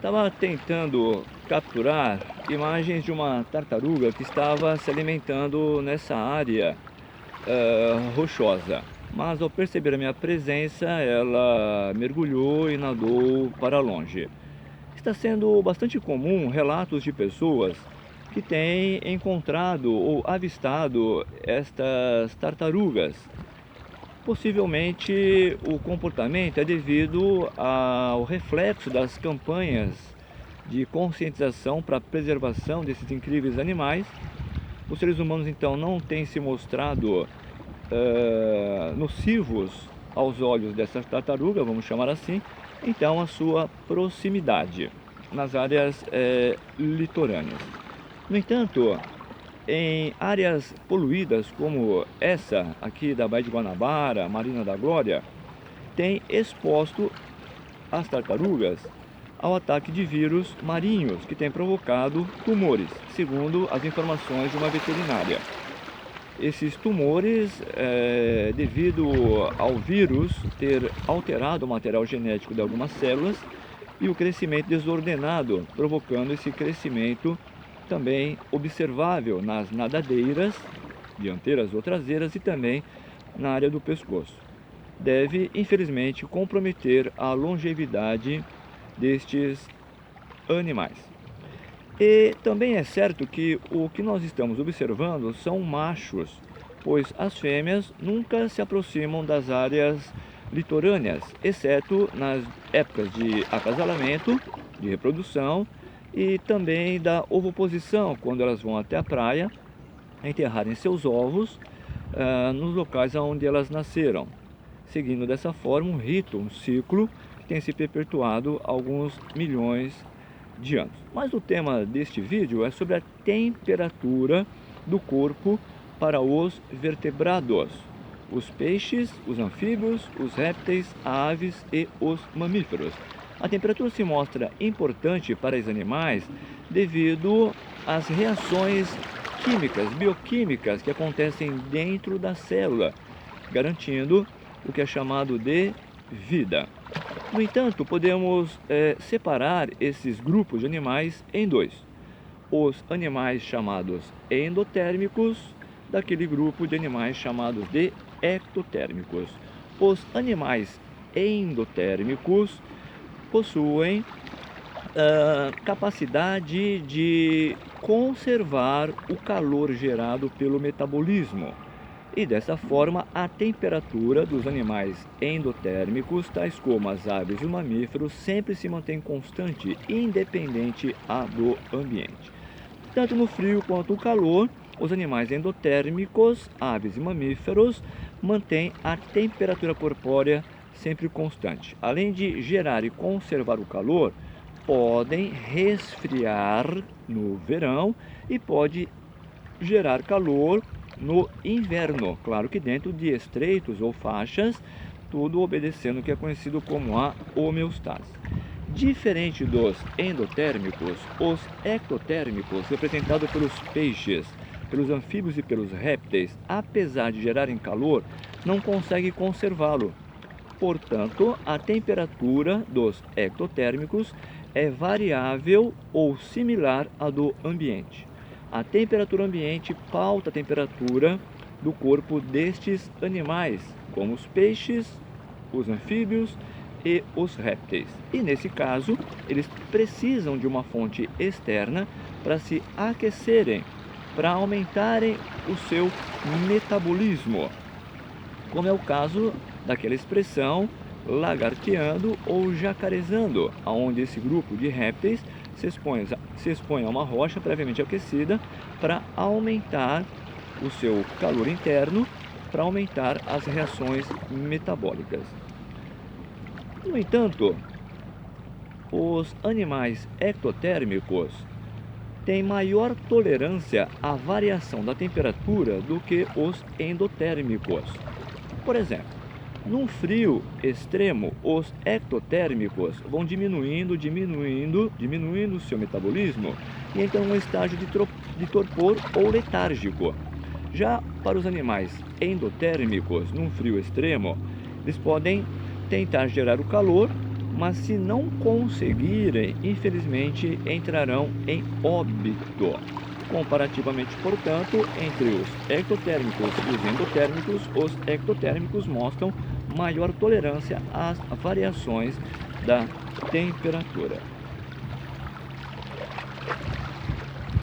Estava tentando capturar imagens de uma tartaruga que estava se alimentando nessa área rochosa. Mas ao perceber a minha presença, ela mergulhou e nadou para longe. Está sendo bastante comum relatos de pessoas que têm encontrado ou avistado estas tartarugas. Possivelmente o comportamento é devido ao reflexo das campanhas de conscientização para a preservação desses incríveis animais. Os seres humanos então não têm se mostrado nocivos aos olhos dessa tartaruga, vamos chamar assim, então a sua proximidade nas áreas litorâneas. No entanto, em áreas poluídas como essa aqui da Baía de Guanabara, Marina da Glória, tem exposto as tartarugas ao ataque de vírus marinhos que tem provocado tumores, segundo as informações de uma veterinária. Esses tumores, devido ao vírus ter alterado o material genético de algumas células e o crescimento desordenado, provocando esse crescimento também observável nas nadadeiras, dianteiras ou traseiras, e também na área do pescoço. Deve, infelizmente, comprometer a longevidade destes animais. E também é certo que o que nós estamos observando são machos, pois as fêmeas nunca se aproximam das áreas litorâneas, exceto nas épocas de acasalamento, de reprodução e também da ovoposição, quando elas vão até a praia enterrarem seus ovos nos locais onde elas nasceram, seguindo dessa forma um rito, um ciclo que tem se perpetuado há alguns milhões de anos. Mas o tema deste vídeo é sobre a temperatura do corpo para os vertebrados, os peixes, os anfíbios, os répteis, aves e os mamíferos. A temperatura se mostra importante para os animais devido às reações químicas, bioquímicas que acontecem dentro da célula, garantindo o que é chamado de vida. No entanto, podemos separar esses grupos de animais em dois. Os animais chamados endotérmicos, daquele grupo de animais chamados de ectotérmicos. Os animais endotérmicos possuem capacidade de conservar o calor gerado pelo metabolismo. E dessa forma, a temperatura dos animais endotérmicos, tais como as aves e os mamíferos, sempre se mantém constante, independente do ambiente. Tanto no frio quanto no calor, os animais endotérmicos, aves e mamíferos, mantêm a temperatura corpórea sempre constante. Além de gerar e conservar o calor, podem resfriar no verão e pode gerar calor no inverno, claro que dentro de estreitos ou faixas, tudo obedecendo o que é conhecido como a homeostase. Diferente dos endotérmicos, os ectotérmicos, representados pelos peixes, pelos anfíbios e pelos répteis, apesar de gerarem calor, não conseguem conservá-lo. Portanto, a temperatura dos ectotérmicos é variável ou similar à do ambiente. A temperatura ambiente pauta a temperatura do corpo destes animais, como os peixes, os anfíbios e os répteis. E nesse caso, eles precisam de uma fonte externa para se aquecerem, para aumentarem o seu metabolismo, como é o caso daquela expressão lagarteando ou jacarezando, onde esse grupo de répteis se expõe a uma rocha previamente aquecida para aumentar o seu calor interno, para aumentar as reações metabólicas. No entanto, os animais ectotérmicos têm maior tolerância à variação da temperatura do que os endotérmicos. Por exemplo, num frio extremo, os ectotérmicos vão diminuindo o seu metabolismo e entram em um estágio de torpor ou letárgico. Já para os animais endotérmicos, num frio extremo, eles podem tentar gerar o calor mas se não conseguirem, infelizmente entrarão em óbito. Comparativamente, portanto, entre os ectotérmicos e os endotérmicos, os ectotérmicos mostram maior tolerância às variações da temperatura.